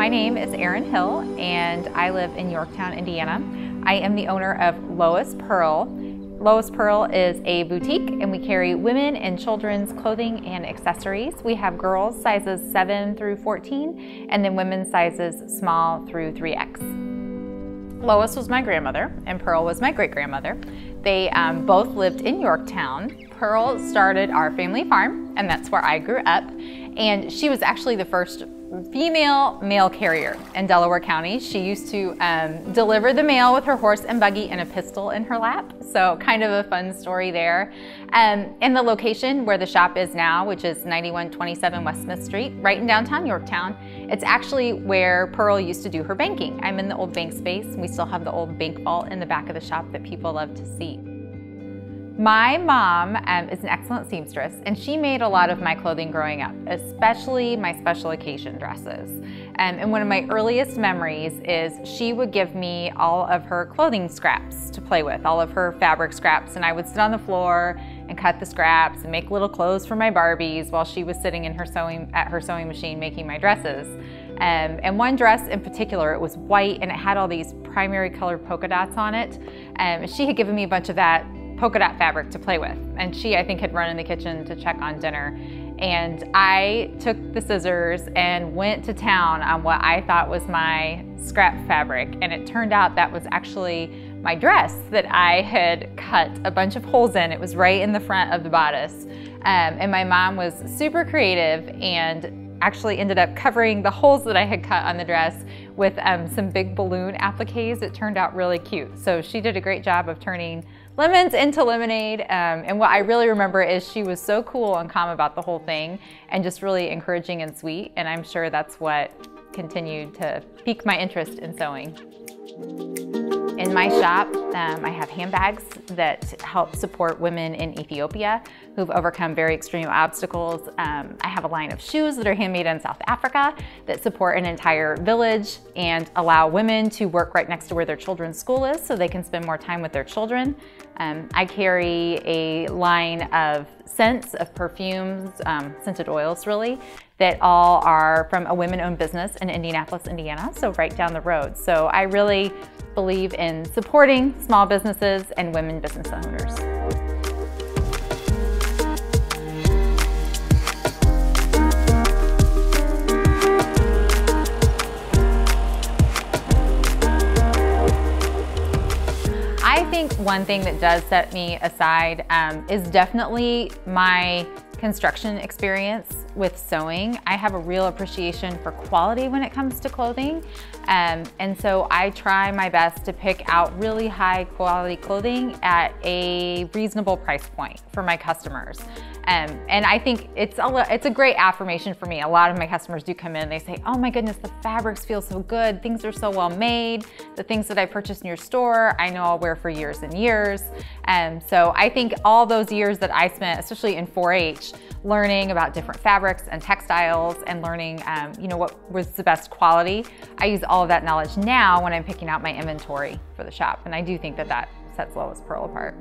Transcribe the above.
My name is Erin Hill and I live in Yorktown, Indiana. I am the owner of Lois Pearl. Lois Pearl is a boutique and we carry women and children's clothing and accessories. We have girls sizes 7 through 14 and then women's sizes small through 3X. Lois was my grandmother and Pearl was my great-grandmother. They both lived in Yorktown. Pearl started our family farm and that's where I grew up. And she was actually the first female mail carrier in Delaware County. She used to deliver the mail with her horse and buggy and a pistol in her lap. So kind of a fun story there. And the location where the shop is now, which is 9127 West Smith Street, right in downtown Yorktown, it's actually where Pearl used to do her banking. I'm in the old bank space. We still have the old bank vault in the back of the shop that people love to see. My mom is an excellent seamstress and she made a lot of my clothing growing up, especially my special occasion dresses. And one of my earliest memories is she would give me all of her clothing scraps to play with, all of her fabric scraps, and I would sit on the floor and cut the scraps and make little clothes for my Barbies while she was sitting in her at her sewing machine making my dresses. And one dress in particular, it was white and it had all these primary colored polka dots on it. She had given me a bunch of that polka dot fabric to play with. And she, I think, had run in the kitchen to check on dinner. And I took the scissors and went to town on what I thought was my scrap fabric. And it turned out that was actually my dress that I had cut a bunch of holes in. It was right in the front of the bodice. And my mom was super creative and actually ended up covering the holes that I had cut on the dress with some big balloon appliques. It turned out really cute. So she did a great job of turning lemons into lemonade. And what I really remember is she was so cool and calm about the whole thing and just really encouraging and sweet. And I'm sure that's what continued to pique my interest in sewing. In my shop, I have handbags that help support women in Ethiopia who've overcome very extreme obstacles. I have a line of shoes that are handmade in South Africa that support an entire village and allow women to work right next to where their children's school is so they can spend more time with their children. I carry a line of scents, of perfumes, scented oils really, that all are from a women-owned business in Indianapolis, Indiana, so right down the road. So I really believe in supporting small businesses and women business owners. I think one thing that does set me aside is definitely my construction experience with sewing. I have a real appreciation for quality when it comes to clothing. And so I try my best to pick out really high quality clothing at a reasonable price point for my customers. And I think it's a great affirmation for me. A lot of my customers do come in and they say, oh my goodness, the fabrics feel so good. Things are so well made. The things that I purchased in your store, I know I'll wear for years and years. So I think all those years that I spent, especially in 4-H, learning about different fabrics and textiles and learning what was the best quality, I use all of that knowledge now when I'm picking out my inventory for the shop. And I do think that that sets Lois Pearl apart.